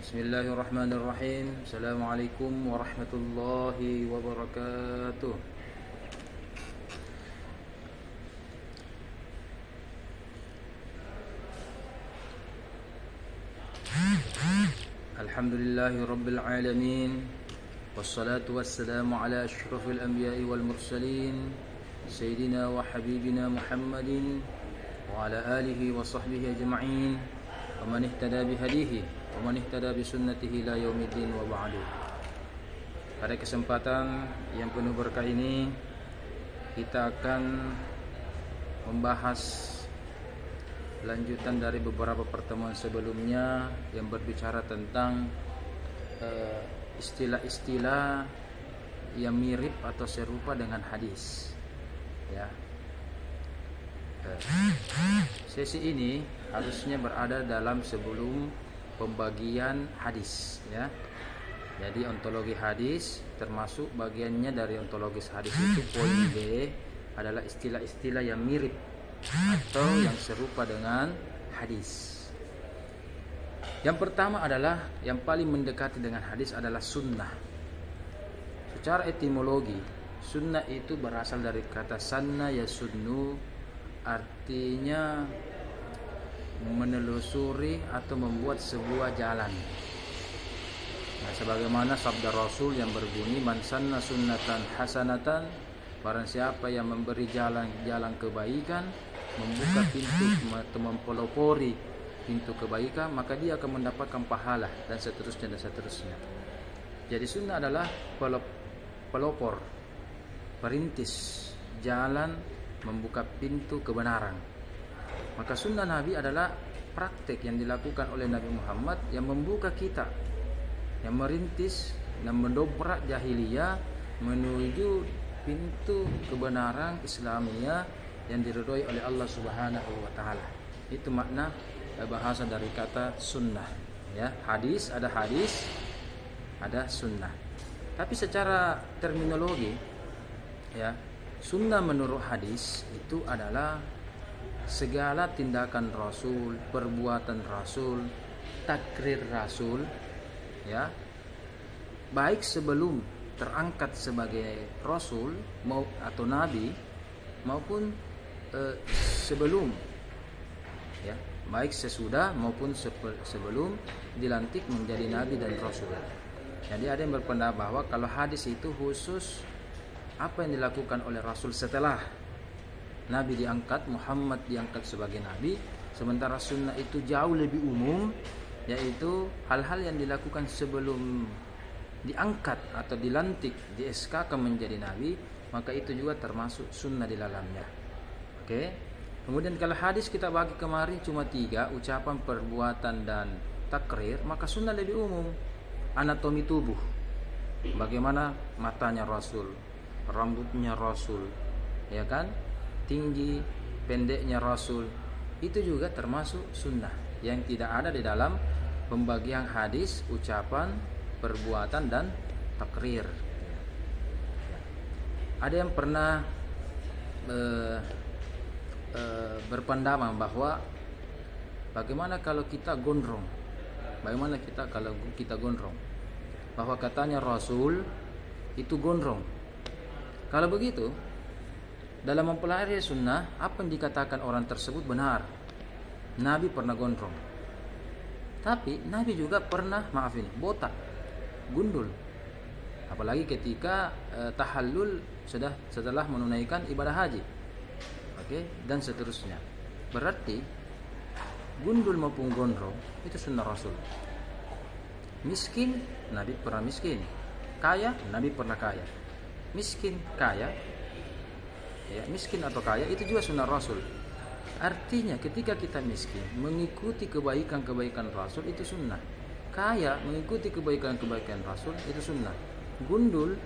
Bismillahirrahmanirrahim. Assalamualaikum warahmatullahi wabarakatuh. Alhamdulillahi rabbil alamin. Wassalatu wassalamu ala asyrafil anbiya'i wal mursalin Sayyidina wa habibina Muhammadin wa ala alihi wa sahbihi ajma'in wa man ihtada bihadihi wa man ihtada bisunnatihi ila yaumiddin wa ba'du. Pada kesempatan yang penuh berkah ini kita akan membahas lanjutan dari beberapa pertemuan sebelumnya yang berbicara tentang istilah-istilah yang mirip atau serupa dengan hadis. Ya. Sesi ini harusnya berada dalam sebelum pembagian hadis, ya. Jadi ontologi hadis termasuk bagiannya dari ontologis hadis itu poin B adalah istilah-istilah yang mirip atau yang serupa dengan hadis. Yang pertama adalah yang paling mendekati dengan hadis adalah sunnah. Secara etimologi, sunnah itu berasal dari kata sanna yasunnu, artinya menelusuri atau membuat sebuah jalan. Nah, sebagaimana sabda Rasul yang berbunyi man sanna sunnatan hasanatan, barang siapa yang memberi jalan kebaikan, membuka pintu atau mempelopori pintu kebaikan, maka dia akan mendapatkan pahala dan seterusnya dan seterusnya. Jadi sunnah adalah pelopor, perintis jalan, membuka pintu kebenaran. Maka sunnah Nabi adalah praktek yang dilakukan oleh Nabi Muhammad yang membuka kita, yang merintis dan mendobrak jahiliyah menuju pintu kebenaran Islamiyah yang diridhoi oleh Allah Subhanahu wa taala. Itu makna bahasa dari kata sunnah, ya. Hadis, ada sunnah. Tapi secara terminologi, ya, sunnah menurut hadis itu adalah segala tindakan Rasul, perbuatan Rasul, takrir Rasul, ya, baik sebelum terangkat sebagai Rasul atau Nabi maupun sebelum, ya, baik sesudah maupun sebelum dilantik menjadi Nabi dan Rasul. Jadi ada yang berpendapat bahwa kalau hadis itu khusus apa yang dilakukan oleh Rasul setelah Nabi diangkat, Muhammad diangkat sebagai Nabi, sementara sunnah itu jauh lebih umum, yaitu hal-hal yang dilakukan sebelum diangkat atau dilantik, di SK menjadi Nabi, maka itu juga termasuk sunnah di dalamnya. Oke. Kemudian kalau hadis kita bagi kemarin cuma 3, ucapan, perbuatan, dan takrir, maka sunnah lebih umum. Anatomi tubuh, bagaimana matanya Rasul, rambutnya Rasul, ya kan, tinggi pendeknya Rasul, itu juga termasuk sunnah yang tidak ada di dalam pembagian hadis, ucapan, perbuatan, dan takrir. Ada yang pernah berpandangan bahwa bagaimana kalau kita gondrong, bahwa katanya Rasul itu gondrong. Kalau begitu, dalam mempelajari sunnah, apa yang dikatakan orang tersebut benar. Nabi pernah gondrong, tapi Nabi juga pernah botak, gundul. Apalagi ketika tahallul setelah menunaikan ibadah haji, dan seterusnya. Berarti gundul maupun gondrong itu sunnah Rasul. Miskin, Nabi pernah miskin. Kaya, Nabi pernah kaya. Miskin, kaya, ya, miskin atau kaya itu juga sunnah Rasul. Artinya ketika kita miskin, mengikuti kebaikan-kebaikan Rasul itu sunnah. Kaya, mengikuti kebaikan-kebaikan Rasul itu sunnah. Gundul,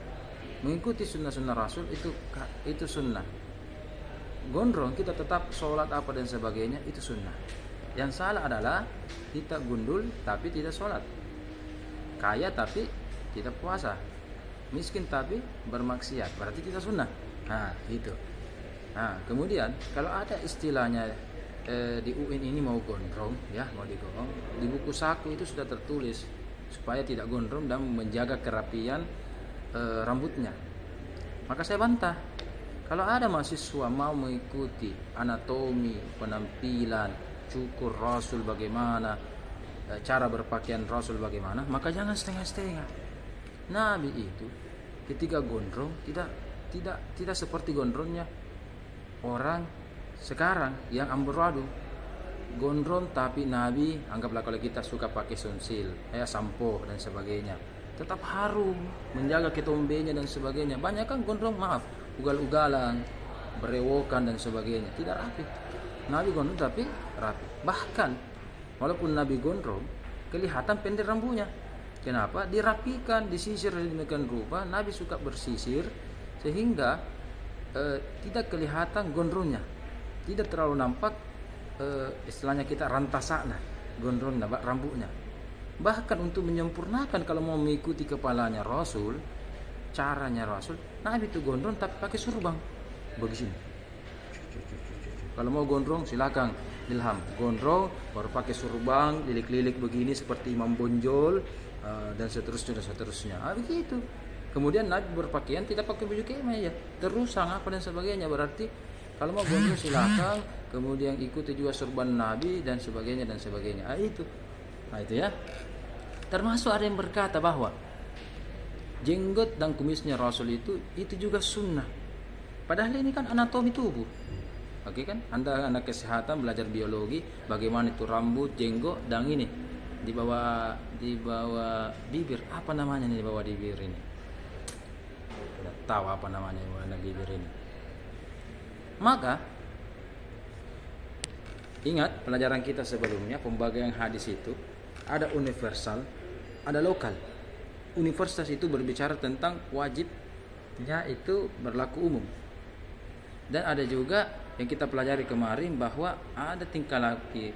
mengikuti sunnah-sunnah Rasul itu sunnah. Gondrong, kita tetap sholat apa dan sebagainya, itu sunnah. Yang salah adalah kita gundul tapi tidak sholat, kaya tapi tidak puasa, miskin tapi bermaksiat, berarti kita sunnah. Nah, itu. Nah, kemudian kalau ada istilahnya di UIN ini mau gondrong, ya, mau digorong, di buku saku itu sudah tertulis supaya tidak gondrong dan menjaga kerapian rambutnya. Maka saya bantah, kalau ada mahasiswa mau mengikuti anatomi, penampilan, cukur Rasul bagaimana, cara berpakaian Rasul bagaimana, maka jangan setengah-setengah. Nabi itu ketika gondrong tidak seperti gondrongnya orang sekarang yang amburadul. Gondrong tapi Nabi, anggaplah kalau kita suka pakai sunsil, sampo dan sebagainya, tetap harum, menjaga ketombenya dan sebagainya. Banyak kan gondrong, maaf, ugal-ugalan, berewokan dan sebagainya, tidak rapi. Nabi gondrong tapi rapi. Bahkan walaupun Nabi gondrong, kelihatan pendek rambutnya. Kenapa? Dirapikan, disisir demikian rupa. Nabi suka bersisir sehingga tidak kelihatan gondrongnya, tidak terlalu nampak istilahnya kita rantasana gondrongnya, rambutnya. Bahkan untuk menyempurnakan kalau mau mengikuti kepalanya Rasul, caranya Rasul, Nabi itu gondrong tapi pakai surbang begini. Kalau mau gondrong silakan ilham, gondrong baru pakai surbang, lilik-lilik begini seperti Imam Bonjol, dan seterusnya. Begitu. Kemudian Nabi berpakaian tidak pakai baju kemah ya, terusang apa dan sebagainya. Berarti kalau mau gondrong silakan, kemudian ikuti juga surban Nabi dan sebagainya. Itu ya. Termasuk ada yang berkata bahwa jenggot dan kumisnya Rasul itu juga sunnah. Padahal ini kan anatomi tubuh. Oke kan? Anda anak kesehatan belajar biologi, bagaimana itu rambut, jenggot dan ini di bawah bibir. Apa namanya nih di bawah bibir ini? Tidak tahu apa namanya di bawah bibir ini. Maka ingat pelajaran kita sebelumnya, pembagian hadis itu ada universal, ada lokal. Universal itu berbicara tentang wajibnya itu berlaku umum. Dan ada juga yang kita pelajari kemarin bahwa ada tingkah laku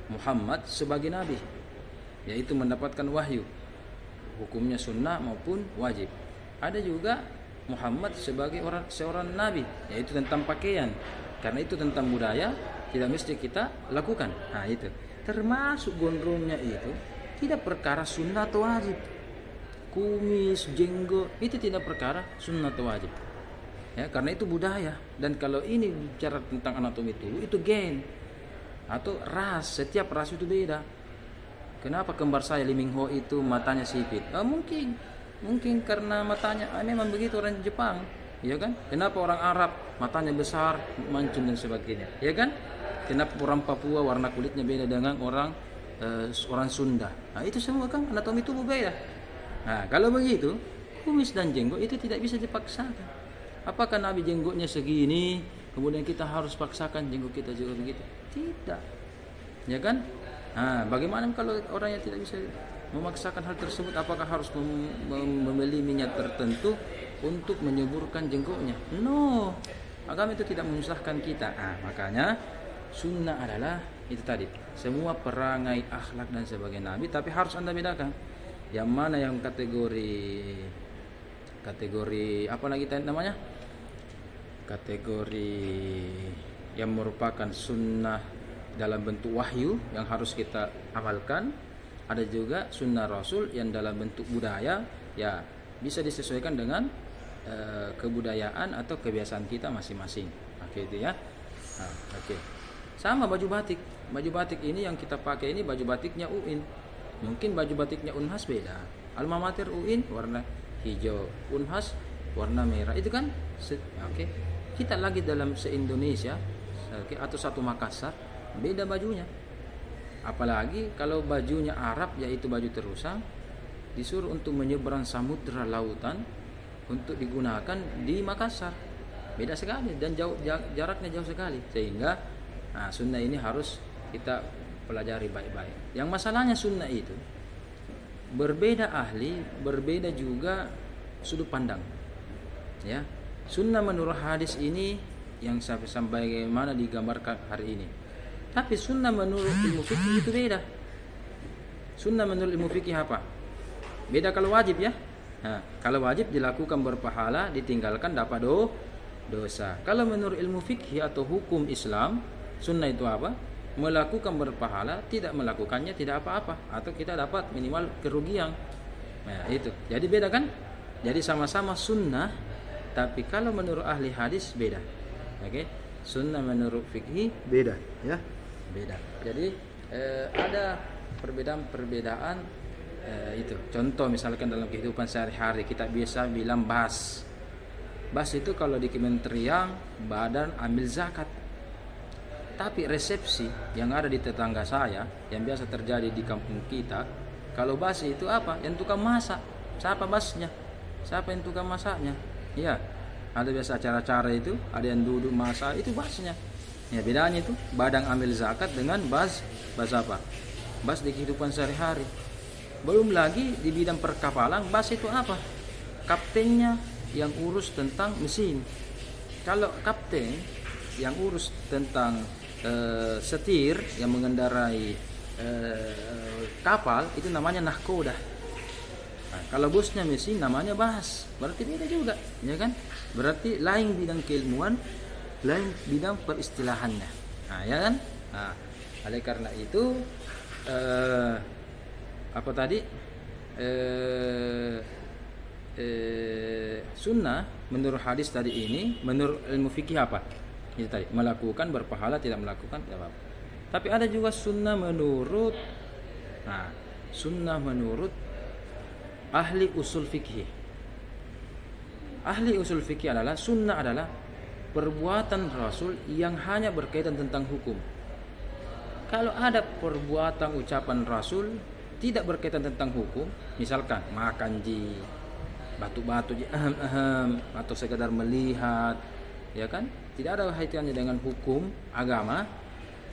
Muhammad sebagai nabi, yaitu mendapatkan wahyu, hukumnya sunnah maupun wajib. Ada juga Muhammad sebagai seorang nabi, yaitu tentang pakaian, karena itu tentang budaya, tidak mesti kita lakukan. Itu termasuk gondrongnya itu tidak perkara sunnah atau wajib. Kumis, jenggot itu tidak perkara sunnah atau wajib ya, karena itu budaya. Dan kalau ini bicara tentang anatomi tubuh, itu gen atau ras, setiap ras itu beda. Kenapa kembar saya Lee Min Ho itu matanya sipit? Mungkin karena matanya memang begitu orang Jepang, ya kan? Kenapa orang Arab matanya besar, mancung dan sebagainya, ya kan? Kenapa orang Papua warna kulitnya beda dengan orang Sunda? Itu semua kan anatomi tubuh beda. Kalau begitu, kumis dan jenggot itu tidak bisa dipaksakan. Apakah Nabi jenggotnya segini, kemudian kita harus paksakan jenggot kita juga begitu? Tidak, ya kan? Bagaimana kalau orang yang tidak bisa memaksakan hal tersebut, apakah harus membeli minyak tertentu untuk menyuburkan jenggotnya? No, agama itu tidak menyusahkan kita. Makanya sunnah adalah itu tadi, semua perangai, akhlak dan sebagainya Nabi, tapi harus Anda bedakan yang mana yang kategori apa lagi namanya, kategori yang merupakan sunnah dalam bentuk wahyu yang harus kita amalkan. Ada juga sunnah Rasul yang dalam bentuk budaya, ya bisa disesuaikan dengan kebudayaan atau kebiasaan kita masing-masing. Oke itu ya. Oke. Sama baju batik ini yang kita pakai ini baju batiknya UIN. Mungkin baju batiknya Unhas beda. Alma Mater UIN warna hijau, Unhas warna merah. Itu kan oke. Kita lagi dalam se-Indonesia, atau satu Makassar, beda bajunya. Apalagi kalau bajunya Arab, yaitu baju terusang, disuruh untuk menyeberang samudra lautan untuk digunakan di Makassar, beda sekali dan jaraknya jauh sekali. Sehingga sunnah ini harus kita pelajari baik-baik. Yang masalahnya sunnah itu berbeda ahli, berbeda juga sudut pandang. Ya, sunnah menurut hadis ini yang sampai mana digambarkan hari ini. Tapi sunnah menurut ilmu fikih itu beda. Sunnah menurut ilmu fikih apa? Beda kalau wajib ya. Kalau wajib dilakukan berpahala, ditinggalkan dapat dosa. Kalau menurut ilmu fikih atau hukum Islam, sunnah itu apa? melakukan berpahala, tidak melakukannya tidak apa-apa, atau kita dapat minimal kerugian. Nah, itu. Jadi beda kan? Jadi sama-sama sunnah, tapi kalau menurut ahli hadis beda. Oke? Sunnah menurut fikih beda, ya. Beda. Jadi ada perbedaan-perbedaan itu. Contoh misalkan dalam kehidupan sehari-hari kita biasa bilang bas. Bas itu kalau di kementerian badan ambil zakat. Tapi resepsi yang ada di tetangga saya, yang biasa terjadi di kampung kita, kalau bas itu apa? Yang tukang masak. Siapa basnya? Siapa yang tukang masaknya? Ya, ada biasa acara-acara itu, ada yang duduk masak, itu basnya. Ya, bedanya itu badan ambil zakat dengan bas apa? Bas di kehidupan sehari-hari. Belum lagi di bidang perkapalan, bas itu apa? Kaptennya yang urus tentang mesin. Kalau kapten yang urus tentang setir yang mengendarai kapal, itu namanya nahkoda. Nah, kalau bosnya mesin namanya bas. Berarti beda juga, ya kan? Berarti lain bidang keilmuan, lain bidang peristilahannya. Nah, ya kan? Nah, oleh karena itu apa tadi? Sunnah menurut hadis tadi ini, menurut ilmu fikih apa? Itu tadi, melakukan berpahala, tidak melakukan tidak apa-apa. Tapi ada juga sunnah menurut ahli usul fikih. Ahli usul fikih adalah sunnah adalah perbuatan Rasul yang hanya berkaitan tentang hukum. Kalau ada perbuatan ucapan Rasul tidak berkaitan tentang hukum, misalkan makan batu-batu atau sekedar melihat, ya kan? Tidak ada kaitannya dengan hukum agama,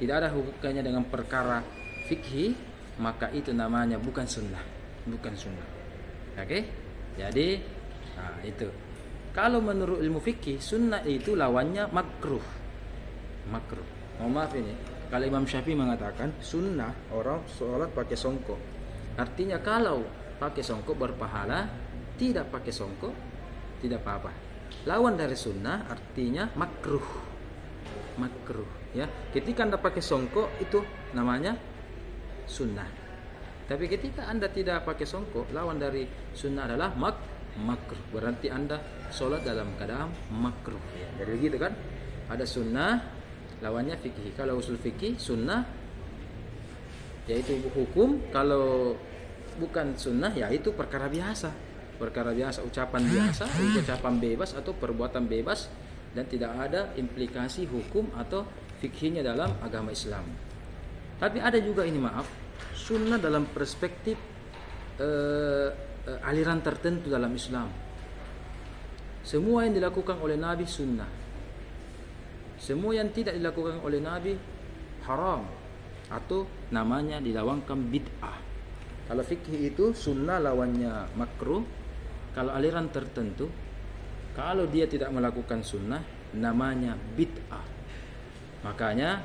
tidak ada hubungannya dengan perkara fikih, maka itu namanya bukan sunnah. Oke? Jadi, itu. Kalau menurut ilmu fikih, sunnah itu lawannya makruh. Mohon maaf ini, kalau Imam Syafi'i mengatakan sunnah orang sholat pakai songkok. Artinya kalau pakai songkok berpahala, tidak pakai songkok tidak apa-apa. Lawan dari sunnah artinya makruh, ya. Ketika Anda pakai songkok itu namanya sunnah. Tapi ketika Anda tidak pakai songkok, lawan dari sunnah adalah makruh. Berarti Anda sholat dalam keadaan makruh, ya. Jadi begitu kan? Ada sunnah, lawannya fikih. Kalau usul fikih, sunnah yaitu hukum. Kalau bukan sunnah, yaitu perkara biasa, ucapan biasa, ucapan bebas atau perbuatan bebas, dan tidak ada implikasi hukum atau fikhnya dalam agama Islam. Tapi ada juga ini, sunnah dalam perspektif aliran tertentu dalam Islam. Semua yang dilakukan oleh Nabi sunnah, semua yang tidak dilakukan oleh Nabi haram atau namanya dilawankan bid'ah. Kalau fikih itu sunnah lawannya makruh. Kalau aliran tertentu, kalau dia tidak melakukan sunnah, namanya bid'ah. Makanya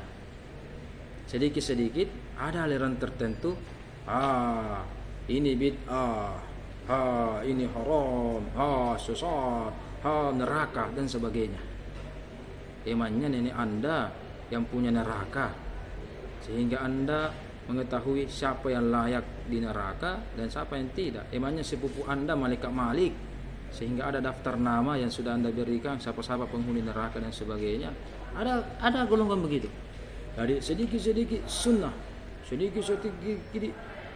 sedikit-sedikit ada aliran tertentu, ini bid'ah, ini haram, sesat, neraka dan sebagainya. Emangnya nenek Anda yang punya neraka, sehingga Anda mengetahui siapa yang layak di neraka dan siapa yang tidak. Emangnya sepupu Anda malaikat Malik, sehingga ada daftar nama yang sudah Anda berikan siapa-siapa penghuni neraka dan sebagainya. Ada golongan begitu. Jadi sedikit-sedikit sunnah, sedikit-sedikit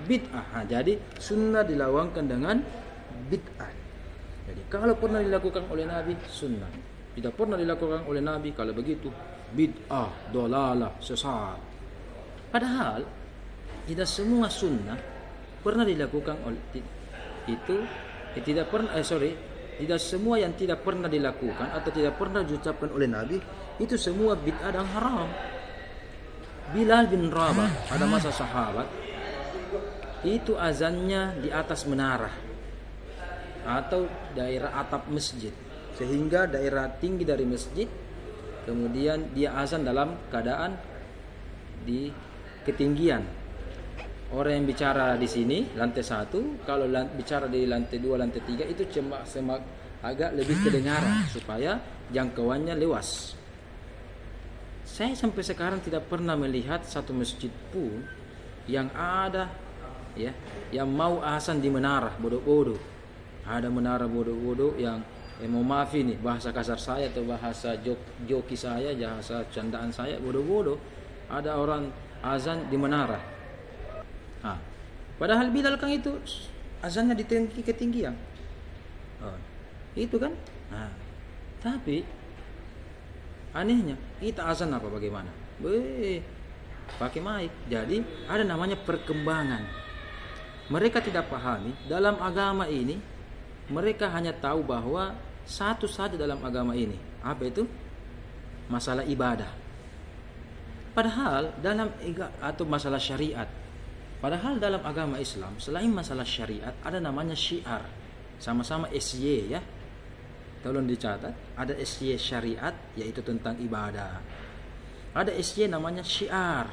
bid'ah. Jadi sunnah dilawankan dengan bid'ah. Jadi kalau pernah dilakukan oleh Nabi, sunnah. Tidak pernah dilakukan oleh Nabi, kalau begitu bid'ah, dolalah, sesat. Padahal tidak semua sunnah pernah dilakukan oleh tidak semua yang tidak pernah dilakukan atau tidak pernah diucapkan oleh Nabi itu semua bid'ah dan haram. Bilal bin Rabah pada masa sahabat itu azannya di atas menara atau daerah atap masjid, sehingga daerah tinggi dari masjid, kemudian dia azan dalam keadaan di ketinggian. Orang yang bicara di sini lantai 1, kalau bicara di lantai 2, lantai 3 itu cuma agak lebih kedengaran supaya jangkauannya luas. Saya sampai sekarang tidak pernah melihat satu masjid pun yang ada ya yang mau azan di menara bodoh-bodoh. Ada menara bodoh-bodoh yang mau maaf ini bahasa kasar saya atau bahasa joki saya, bahasa candaan saya bodoh-bodoh. Ada orang azan di menara. Nah, padahal Bilal kan itu azannya di tinggi ketinggian. Itu kan. Nah, tapi anehnya kita azan apa bagaimana? Pakai mic. Jadi ada namanya perkembangan. Mereka tidak pahami dalam agama ini. Mereka hanya tahu bahwa satu saja dalam agama ini. Apa itu? Masalah ibadah. Padahal dalam atau masalah syariat. Padahal dalam agama Islam selain masalah syariat ada namanya syiar. Sama-sama SY ya. Tolong dicatat, ada SY syariat yaitu tentang ibadah. Ada SY namanya syiar,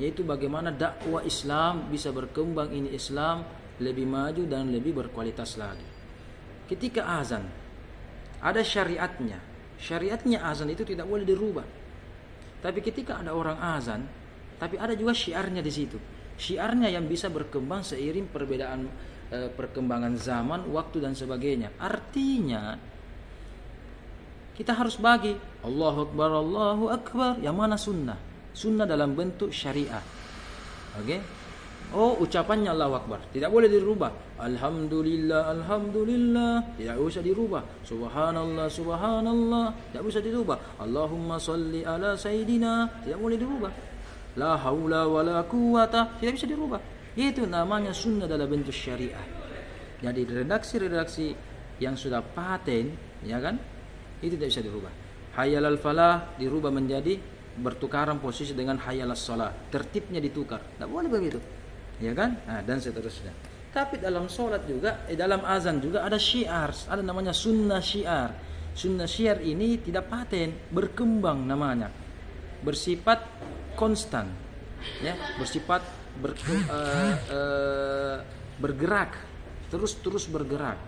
yaitu bagaimana dakwah Islam bisa berkembang, ini Islam lebih maju dan lebih berkualitas lagi. Ketika azan ada syariatnya. Syariatnya azan itu tidak boleh dirubah. Tapi ketika ada orang azan, tapi ada juga syiarnya di situ. Syiarnya yang bisa berkembang seiring perbedaan perkembangan zaman, waktu dan sebagainya. Artinya kita harus bagi Allahu Akbar, Allahu Akbar. Yang mana sunnah? Sunnah dalam bentuk syariah. Oke? Oh, ucapannya Allahu Akbar tidak boleh dirubah. Alhamdulillah, Alhamdulillah tidak usah dirubah. Subhanallah, Subhanallah tidak usah dirubah. Allahumma salli ala Sayyidina tidak boleh dirubah. La haula wa la quwata tidak bisa dirubah. Itu namanya sunnah dalam bentuk syariah. Jadi redaksi-redaksi yang sudah paten, ya kan, itu tidak bisa dirubah. Hayyal al falah dirubah menjadi bertukaran posisi dengan hayyal as shalah. Tertibnya ditukar. Tidak boleh begitu. Ya kan? Nah, dan seterusnya. Tapi dalam sholat juga, dalam azan juga ada syiar, ada namanya sunnah syiar. Sunnah syiar ini tidak paten, berkembang namanya, bersifat konstan, ya, bersifat bergerak, terus bergerak,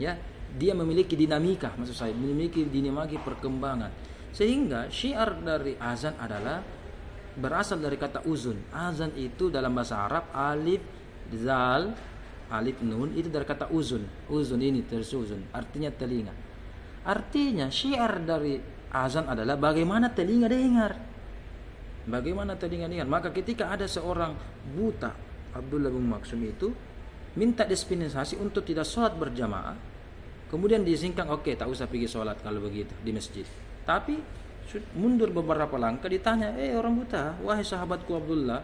ya. Dia memiliki dinamika, maksud saya, memiliki dinamika perkembangan. Sehingga syiar dari azan adalah berasal dari kata uzun. Azan itu dalam bahasa Arab alif zal alif nun itu dari kata uzun. Uzun ini tersuzun, artinya telinga. Artinya syiar dari azan adalah bagaimana telinga dengar. Bagaimana telinga dengar. Maka ketika ada seorang buta, Abdullah bin Maksum itu minta dispensasi untuk tidak sholat berjamaah, kemudian diizinkan, oke, tak usah pergi sholat kalau begitu di masjid. Tapi mundur beberapa langkah ditanya, orang buta, wahai sahabatku Abdullah,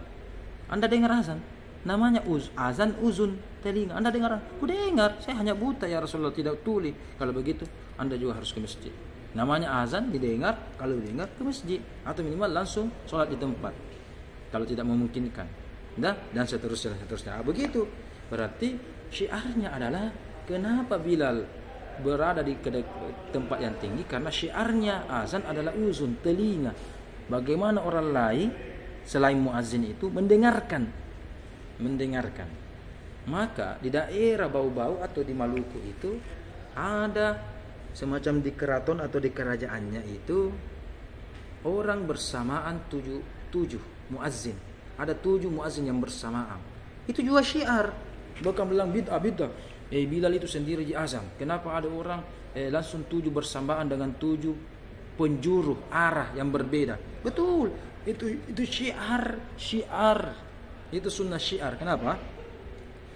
Anda dengar azan? Namanya azan uzun, telinga. Anda dengar? Aku dengar, saya hanya buta ya Rasulullah, tidak tuli. Kalau begitu Anda juga harus ke masjid. Namanya azan didengar, kalau dengar ke masjid atau minimal langsung sholat di tempat kalau tidak memungkinkan. Dan seterusnya. Begitu. Berarti syiarnya adalah kenapa Bilal berada di tempat yang tinggi, karena syiarnya azan adalah uzun, telinga. Bagaimana orang lain selain muazzin itu mendengarkan. Maka di daerah Bau-Bau atau di Maluku itu ada semacam di keraton atau di kerajaannya itu orang bersamaan tujuh muazzin. Ada 7 muazzin yang bersamaan. Itu juga syiar. Bukan bilang bid'ah. Bilal itu sendiri di azan. Kenapa ada orang langsung 7 bersamaan dengan 7 penjuru arah yang berbeda? Betul. Itu syiar. Itu sunnah syiar. Kenapa?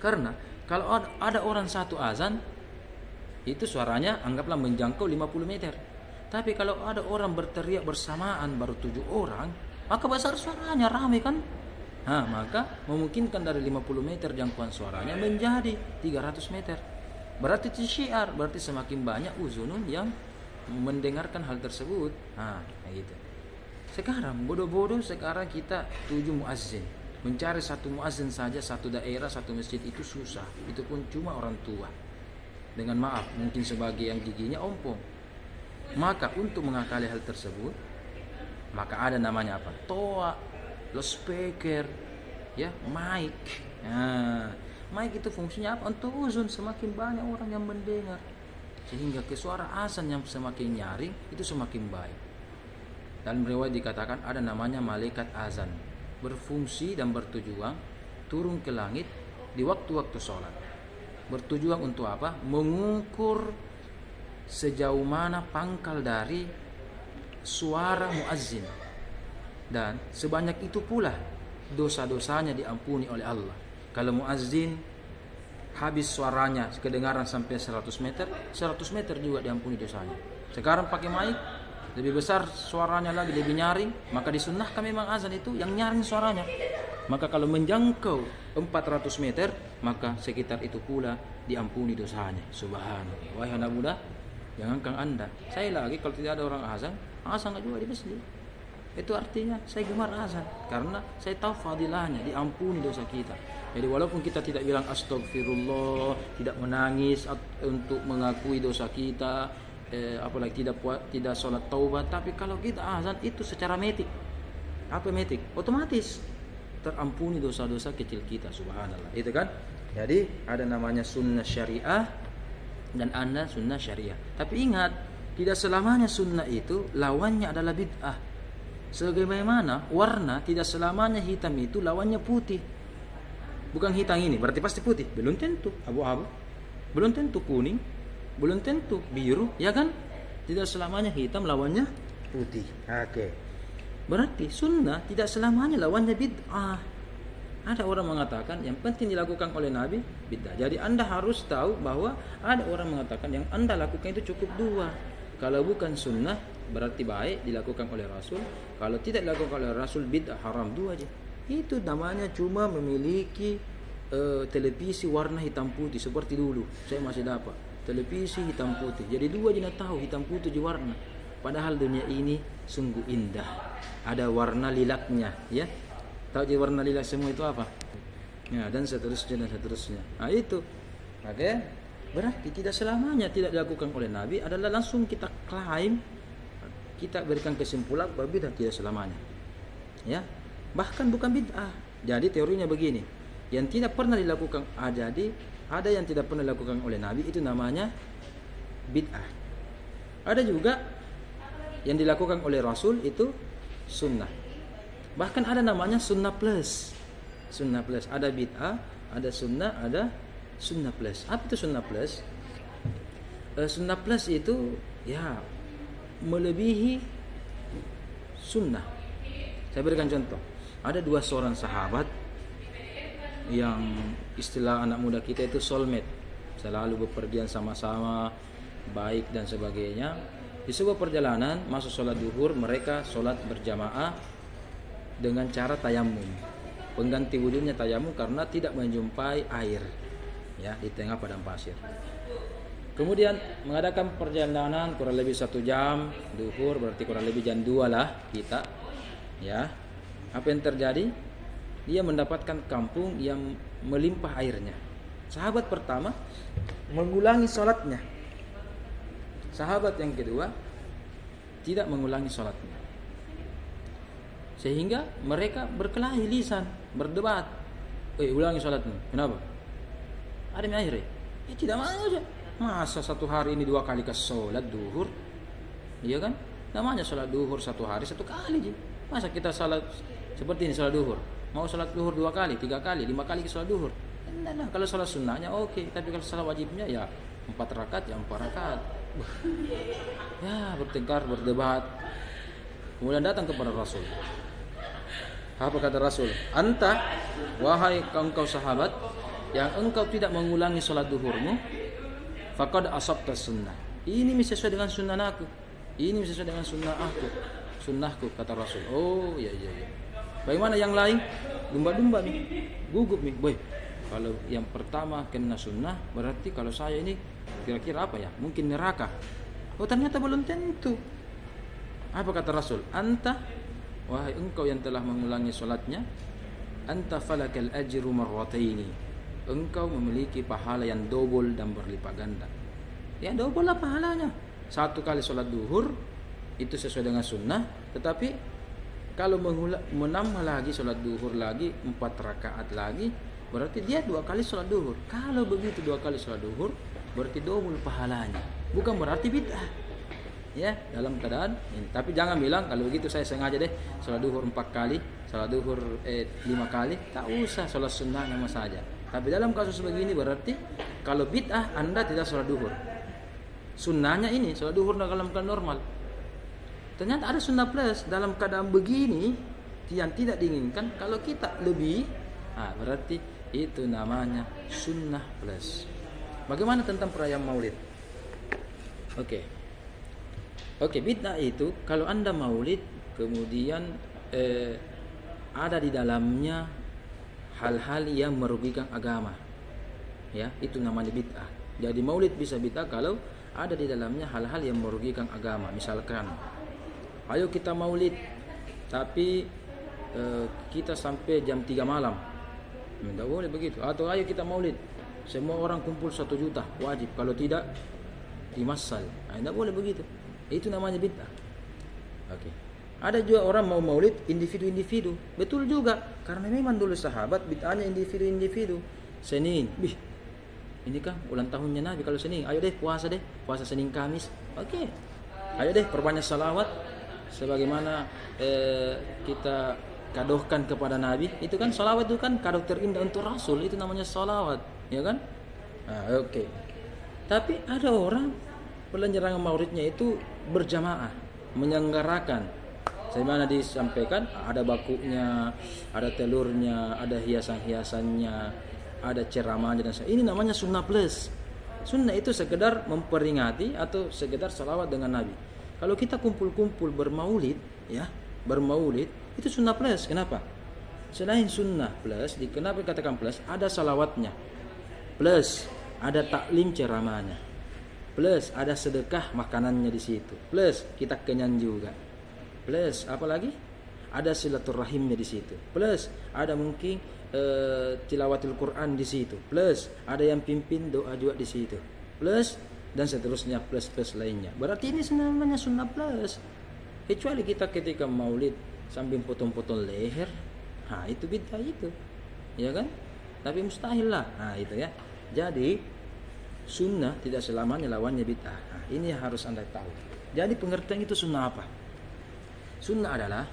Karena kalau ada orang satu azan, itu suaranya anggaplah menjangkau 50 meter. Tapi kalau ada orang berteriak bersamaan baru 7 orang, maka besar suaranya, ramai kan? Maka memungkinkan dari 50 meter jangkauan suaranya menjadi 300 meter. Berarti itu syiar, berarti semakin banyak uzunun yang mendengarkan hal tersebut. Kayak gitu. Sekarang bodoh-bodoh sekarang kita 7 muazzin. Mencari satu muazzin saja satu daerah, satu masjid itu susah. Itu pun cuma orang tua. Dengan maaf, mungkin sebagian giginya ompong. Maka untuk mengakali hal tersebut, maka ada namanya apa? Toa, loudspeaker, ya, mic. Mic itu fungsinya apa? Untuk uzun, semakin banyak orang yang mendengar, sehingga ke suara azan yang semakin nyaring itu semakin baik. Dalam riwayat dikatakan ada namanya malaikat azan, berfungsi dan bertujuan turun ke langit di waktu-waktu sholat. Bertujuan untuk apa? Mengukur sejauh mana pangkal dari suara muazzin, dan sebanyak itu pula dosa-dosanya diampuni oleh Allah. Kalau muazzin habis suaranya kedengaran sampai 100 meter, 100 meter juga diampuni dosanya. Sekarang pakai mic, lebih besar suaranya lagi, lebih nyaring, maka disunnahkan memang azan itu yang nyaring suaranya. Maka kalau menjangkau 400 meter, maka sekitar itu pula diampuni dosanya. Subhanallah. Wahai anak muda, jangankan Anda, saya lagi kalau tidak ada orang azan nggak juga di masjid. Itu artinya saya gemar azan karena saya tahu fadilahnya, diampuni dosa kita. Jadi walaupun kita tidak bilang astagfirullah, tidak menangis untuk mengakui dosa kita, apalagi tidak sholat taubat, tapi kalau kita azan itu secara metik, apa metik? Otomatis terampuni dosa-dosa kecil kita. Subhanallah. Itu kan? Jadi ada namanya sunnah syariah dan ada sunnah syariah. Tapi ingat, tidak selamanya sunnah itu lawannya adalah bid'ah. Sebagaimana warna tidak selamanya hitam itu lawannya putih. Bukan hitam ini berarti pasti putih, belum tentu. Abu-abu belum tentu kuning, belum tentu biru, ya kan? Tidak selamanya hitam lawannya putih. Oke. Berarti sunnah tidak selamanya lawannya bid'ah. Ada orang mengatakan yang penting dilakukan oleh Nabi bid'ah. Jadi Anda harus tahu bahwa ada orang mengatakan yang Anda lakukan itu cukup 2. Kalau bukan sunnah berarti baik dilakukan oleh Rasul. Kalau tidak dilakukan oleh Rasul bid'ah, haram. 2 aja. Itu namanya cuma memiliki televisi warna hitam putih seperti dulu. Saya masih dapat televisi hitam putih. Jadi 2 aja tahu hitam putih di warna. Padahal dunia ini sungguh indah. Ada warna lilaknya, ya. Tahu je warna lilat semua itu apa? Ya, dan seterusnya dan seterusnya. Nah, itu. Oke. Berarti tidak selamanya tidak dilakukan oleh Nabi adalah langsung kita klaim, kita berikan kesimpulan bahwa bid'ah, tidak selamanya. Ya. Bahkan bukan bid'ah. Jadi teorinya begini. Yang tidak pernah dilakukan jadi ada yang tidak pernah dilakukan oleh Nabi itu namanya bid'ah. Ada juga yang dilakukan oleh Rasul itu sunnah. Bahkan ada namanya sunnah plus. Sunnah plus. Ada bid'ah, ada sunnah, ada sunnah plus. Apa itu sunnah plus? Sunnah plus itu ya melebihi sunnah. Saya berikan contoh. Ada 2 seorang sahabat yang istilah anak muda kita itu soulmate. Selalu bepergian sama-sama, baik dan sebagainya. Di sebuah perjalanan masuk sholat duhur, mereka sholat berjamaah dengan cara tayamum. Pengganti wudhunya tayamum karena tidak menjumpai air, ya, di tengah padang pasir. Kemudian mengadakan perjalanan kurang lebih 1 jam duhur, berarti kurang lebih jam 2 lah kita, ya. Apa yang terjadi? Dia mendapatkan kampung yang melimpah airnya. Sahabat pertama mengulangi sholatnya. Sahabat yang kedua tidak mengulangi sholatnya. Sehingga mereka berkelahi lisan, berdebat. Ulangi sholatmu. Kenapa? Ada air. Tidak mau aja. Masa 1 hari ini 2 kali ke sholat duhur? Iya kan? Namanya sholat duhur 1 hari 1 kali aja. Masa kita sholat seperti ini sholat duhur? Mau sholat duhur 2 kali, 3 kali, 5 kali ke sholat duhur? Nah, kalau sholat sunnahnya oke. Tapi kalau sholat wajibnya ya 4 rakaat ya 4 rakaat. Ya, bertengkar, berdebat. Kemudian datang kepada Rasul. Apa kata Rasul? Anta, wahai engkau sahabat, yang engkau tidak mengulangi sholat duhurmu, faqad asabta sunnah. Ini sesuai dengan sunnah aku. Ini sesuai dengan sunnah aku. Sunnahku, kata Rasul. Oh, iya. Bagaimana yang lain? Dumba-dumba nih, gugup nih, boy. Kalau yang pertama kena sunnah, berarti kalau saya ini kira-kira apa ya? Mungkin neraka. Oh, ternyata belum tentu. Apa kata Rasul? Anta, wahai engkau yang telah mengulangi sholatnya, anta falakal ajru marrataini. Engkau memiliki pahala yang double dan berlipat ganda. Ya, double lah pahalanya. 1 kali sholat duhur itu sesuai dengan sunnah, tetapi kalau menambah lagi sholat duhur lagi 4 rakaat lagi, berarti dia 2 kali sholat duhur. Kalau begitu 2 kali sholat duhur, berarti double pahalanya. Bukan berarti bid'ah. ya, dalam keadaan ini. Tapi jangan bilang kalau begitu saya sengaja deh sholat duhur 4 kali, sholat duhur 5 kali, tak usah, sholat sunnah nama saja. Tapi dalam kasus begini berarti kalau bid'ah Anda tidak sholat duhur. Sunnahnya ini sholat duhur dalam keadaan normal. Ternyata ada sunnah plus dalam keadaan begini yang tidak diinginkan. Kalau kita lebih, berarti itu namanya sunnah plus. Bagaimana tentang perayaan Maulid? Oke, bid'ah itu kalau Anda maulid kemudian ada di dalamnya hal-hal yang merugikan agama. Ya, itu namanya bid'ah. Jadi maulid bisa bid'ah kalau ada di dalamnya hal-hal yang merugikan agama. Misalkan, ayo kita maulid tapi kita sampai jam 3 malam. Tidak boleh begitu. Atau ayo kita maulid semua orang kumpul 1 juta, wajib. Kalau tidak dimasal. Tidak boleh begitu. Itu namanya bid'ah. Ada juga orang mau maulid individu-individu. Betul juga, karena memang dulu sahabat bid'ahnya individu-individu. Senin, ini kan ulang tahunnya Nabi kalau Senin. Ayo deh puasa Senin Kamis. Ayo deh perbanyak salawat sebagaimana kita kadohkan kepada Nabi. Itu kan salawat itu kan kado terindah untuk Rasul. Itu namanya salawat, ya kan? Tapi ada orang penyelenggaraan maulidnya itu berjamaah, menyelenggarakan. Sebagaimana disampaikan, ada bakunya, ada telurnya, ada hiasan-hiasannya, ada ceramahnya dan sebagainya. Ini namanya sunnah plus. Sunnah itu sekedar memperingati atau sekedar salawat dengan Nabi. Kalau kita kumpul-kumpul bermaulid, itu sunnah plus. Kenapa? Selain sunnah plus, kenapa dikatakan plus? Ada salawatnya, plus ada taklim ceramahnya, plus ada sedekah makanannya di situ, plus kita kenyang juga, plus apalagi ada silaturahimnya di situ, plus ada mungkin tilawatil Quran di situ, plus ada yang pimpin doa juga di situ, plus dan seterusnya plus lainnya. Berarti ini namanya sunnah plus. Kecuali kita ketika maulid sambil potong-potong leher, itu bid'ah itu, ya kan? Tapi mustahil lah, itu ya. Jadi sunnah tidak selamanya lawannya bid'ah. Ini harus Anda tahu. Jadi pengertian itu sunnah apa? Sunnah adalah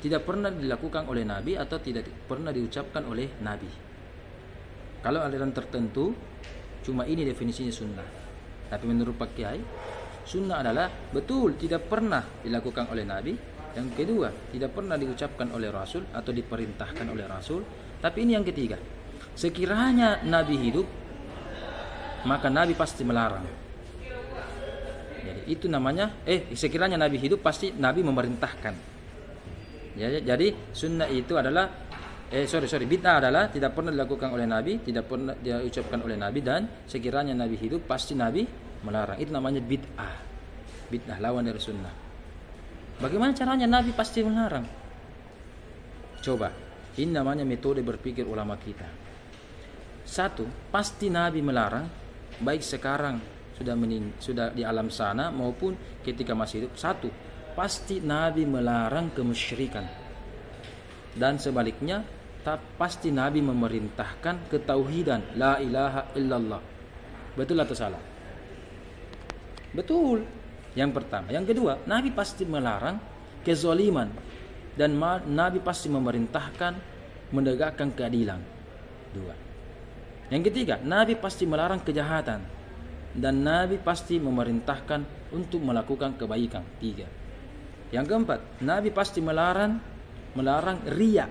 tidak pernah dilakukan oleh Nabi atau tidak pernah diucapkan oleh Nabi. Kalau aliran tertentu, cuma ini definisinya sunnah. Tapi menurut Pak Kiai, sunnah adalah betul tidak pernah dilakukan oleh Nabi. Yang kedua, tidak pernah diucapkan oleh Rasul atau diperintahkan oleh Rasul. Tapi ini yang ketiga, sekiranya Nabi hidup, maka Nabi pasti melarang. Jadi itu namanya sekiranya Nabi hidup pasti Nabi memerintahkan. Jadi sunnah itu adalah bid'ah adalah tidak pernah dilakukan oleh Nabi, tidak pernah diucapkan oleh Nabi, dan sekiranya Nabi hidup pasti Nabi melarang. Itu namanya bid'ah. Bid'ah lawan dari sunnah. Bagaimana caranya Nabi pasti melarang? Coba, ini namanya metode berpikir ulama kita. Satu, pasti Nabi melarang, baik sekarang sudah di alam sana maupun ketika masih hidup. Satu, pasti Nabi melarang kemusyrikan. Dan sebaliknya, pasti Nabi memerintahkan ketauhidan, la ilaha illallah. Betul atau salah? Betul. Yang pertama. Yang kedua, Nabi pasti melarang kezaliman, dan Nabi pasti memerintahkan menegakkan keadilan. Dua. Yang ketiga, Nabi pasti melarang kejahatan, dan Nabi pasti memerintahkan untuk melakukan kebaikan. Tiga. Yang keempat, Nabi pasti melarang riya.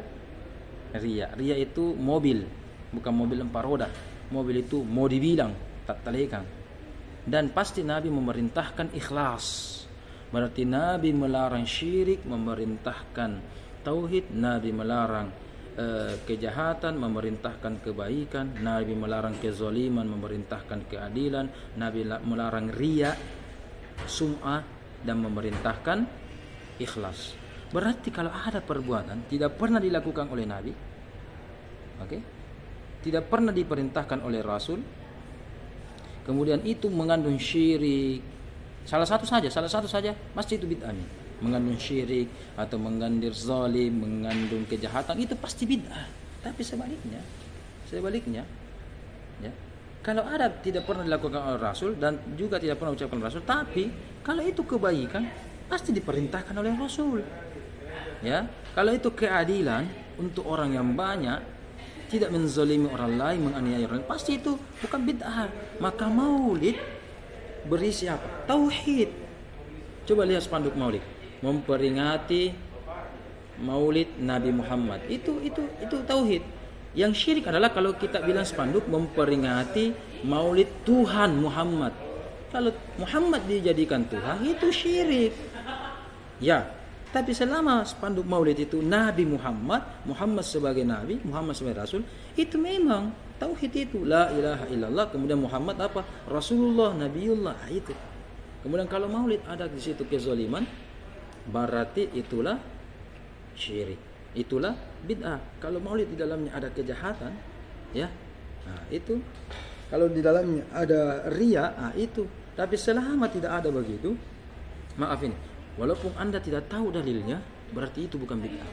Riya itu mobil, bukan mobil 4 roda. Mobil itu mau dibilang tak terlekan. Dan pasti Nabi memerintahkan ikhlas. Berarti Nabi melarang syirik, memerintahkan tauhid. Nabi melarang kejahatan, memerintahkan kebaikan. Nabi melarang kezaliman, memerintahkan keadilan. Nabi melarang riya, sum'ah, dan memerintahkan ikhlas. Berarti kalau ada perbuatan tidak pernah dilakukan oleh Nabi, tidak pernah diperintahkan oleh Rasul, kemudian itu mengandung syirik, salah satu saja pasti itu bid'ah. Mengandung syirik atau mengandung zalim, mengandung kejahatan, itu pasti bid'ah. Tapi sebaliknya, ya. Kalau ada tidak pernah dilakukan oleh Rasul dan juga tidak pernah ucapkan Rasul, tapi kalau itu kebaikan pasti diperintahkan oleh Rasul. Ya, kalau itu keadilan untuk orang yang banyak, tidak menzalimi orang lain, menganiaya orang lain, pasti itu bukan bid'ah. Maka maulid berisi apa? Tauhid. Coba lihat spanduk maulid, memperingati maulid Nabi Muhammad. Itu tauhid. Yang syirik adalah kalau kita bilang spanduk memperingati maulid Tuhan Muhammad. Kalau Muhammad dijadikan Tuhan, itu syirik. Ya, tapi selama spanduk maulid itu Nabi Muhammad, Muhammad sebagai Nabi, Muhammad sebagai Rasul, itu memang tauhid itu. La ilaha illallah, kemudian Muhammad apa? Rasulullah, Nabiullah, itu. Kemudian kalau maulid ada di situ kezaliman, berarti itulah syirik. Itulah bid'ah. Kalau maulid di dalamnya ada kejahatan, ya, nah itu. Kalau di dalamnya ada riya, nah itu. Tapi selama tidak ada begitu, maaf ini, walaupun Anda tidak tahu dalilnya, berarti itu bukan bid'ah.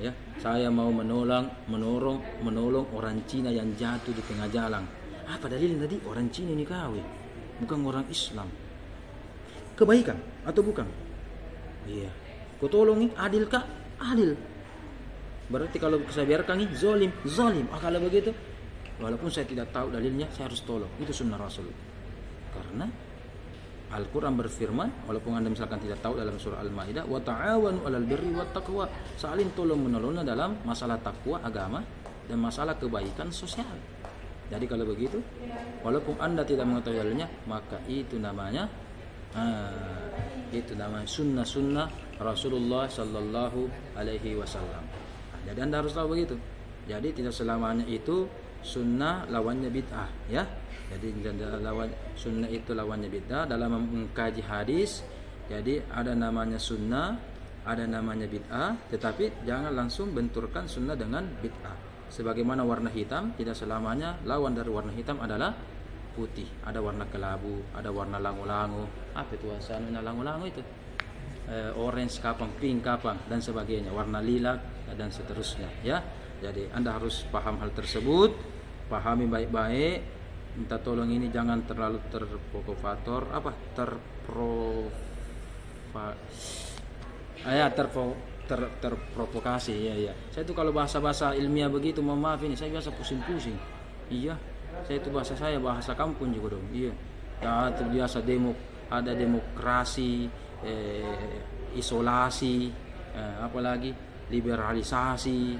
Ya, saya mau menolong orang Cina yang jatuh di tengah jalan. Apa dalilnya tadi? Orang Cina ini kawin, bukan orang Islam. Kebaikan atau bukan? Iya. Kau tolongin, adil kah? Adil. Berarti kalau saya biarkan ini zalim. Kalau begitu, walaupun saya tidak tahu dalilnya, saya harus tolong. Itu sunnah Rasul. Karena Al-Quran berfirman, walaupun Anda misalkan tidak tahu dalam surah Al-Maidah, wa ta'awanu 'alal birri wat taqwa, saling tolong menolong dalam masalah takwa agama dan masalah kebaikan sosial. Jadi kalau begitu, walaupun Anda tidak mengetahui dalilnya, maka itu namanya sunnah Rasulullah Sallallahu Alaihi Wasallam. Jadi Anda harus tahu begitu. Jadi tidak selamanya itu sunnah lawannya bid'ah, ya. Jadi sunnah itu lawannya bid'ah. Dalam mengkaji hadis, jadi ada namanya sunnah, ada namanya bid'ah. Tetapi jangan langsung benturkan sunnah dengan bid'ah. Sebagaimana warna hitam, tidak selamanya lawan dari warna hitam adalah putih. Ada warna kelabu, ada warna langu-langu. Apa itu asalnya langu-langu itu? Orange kapang, pink kapang, dan sebagainya, warna lilac dan seterusnya, ya. Jadi Anda harus paham hal tersebut, pahami baik-baik, minta tolong ini jangan terlalu terprovokator, terprovokasi, ya. Saya itu kalau bahasa ilmiah begitu, mohon maaf ini, saya biasa pusing-pusing. Iya, saya itu bahasa kampung juga dong. Iya. Ya, terbiasa ada demokrasi, isolasi, apalagi liberalisasi,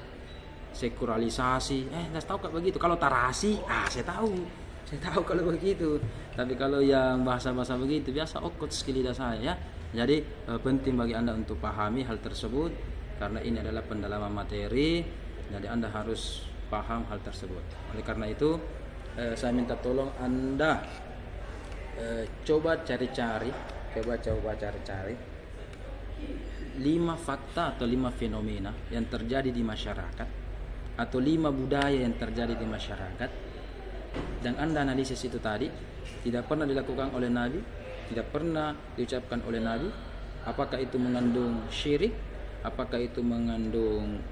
sekularilisasi. Nggak tahu kayak begitu. Kalau tarasi, saya tahu kalau begitu. Tapi kalau yang bahasa-bahasa begitu biasa okot sekali lidah saya. Jadi penting bagi Anda untuk pahami hal tersebut karena ini adalah pendalaman materi. Jadi Anda harus paham hal tersebut. Oleh karena itu saya minta tolong Anda coba cari-cari 5 fakta atau 5 fenomena yang terjadi di masyarakat atau 5 budaya yang terjadi di masyarakat dan Anda analisis itu tadi, tidak pernah dilakukan oleh Nabi, tidak pernah diucapkan oleh Nabi. Apakah itu mengandung syirik, apakah itu mengandung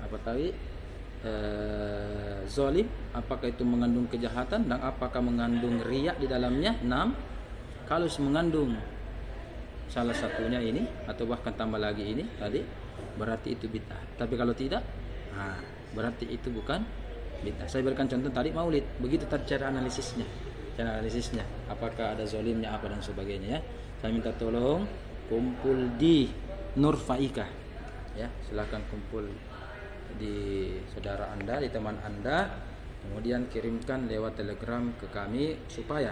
zalim, apakah itu mengandung kejahatan, dan apakah mengandung riya di dalamnya. 6. Kalau mengandung salah satunya ini atau bahkan tambah lagi ini tadi, berarti itu bid'ah. Tapi kalau tidak, berarti itu bukan bid'ah. Saya berikan contoh tadi maulid, begitu tadi cara analisisnya. Apakah ada zalimnya apa dan sebagainya, ya. Saya minta tolong kumpul di Nur Faika, ya. Silakan kumpul di saudara Anda, di teman Anda, kemudian kirimkan lewat Telegram ke kami supaya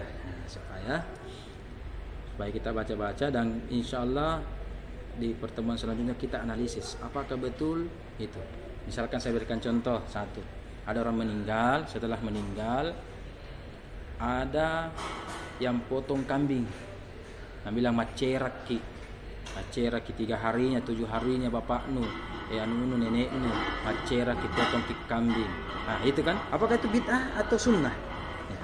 kita baca-baca dan insya Allah di pertemuan selanjutnya kita analisis apakah betul itu. Misalkan saya berikan contoh satu, ada orang meninggal, setelah meninggal ada yang potong kambing, bilang maceraki 3 harinya 7 harinya bapak nu nenek nu maceraki potong kambing. Itu kan apakah itu bid'ah atau sunnah?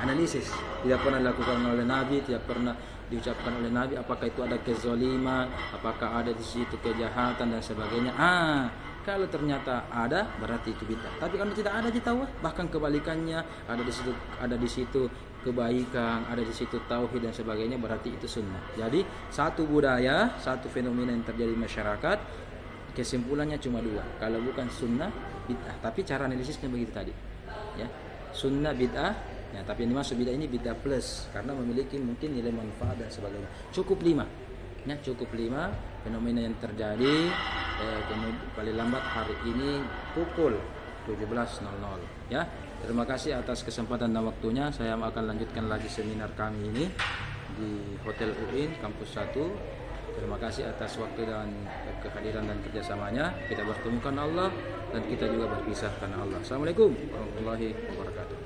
Analisis. Tidak pernah dilakukan oleh Nabi, tidak pernah diucapkan oleh Nabi. Apakah itu ada kezaliman, apakah ada di situ kejahatan dan sebagainya. Kalau ternyata ada, berarti itu bid'ah. Tapi kalau tidak ada, kita tahu, bahkan kebalikannya, ada di situ kebaikan, ada di situ tauhid dan sebagainya, berarti itu sunnah. Jadi satu budaya, satu fenomena yang terjadi di masyarakat, kesimpulannya cuma dua. Kalau bukan sunnah, bid'ah. Tapi cara analisisnya begitu tadi. Ya, sunnah bid'ah. Ya, tapi yang dimaksud bid'ah ini bid'ah plus, karena memiliki mungkin nilai manfaat dan sebagainya. Cukup 5. Ya, cukup 5 fenomena yang terjadi paling lambat hari ini pukul 17.00. Ya, terima kasih atas kesempatan dan waktunya. Saya akan lanjutkan lagi seminar kami ini di Hotel UIN Kampus 1. Terima kasih atas waktu dan kehadiran dan kerjasamanya. Kita bertemukan Allah dan kita juga berpisah karena Allah. Assalamualaikum warahmatullahi wabarakatuh.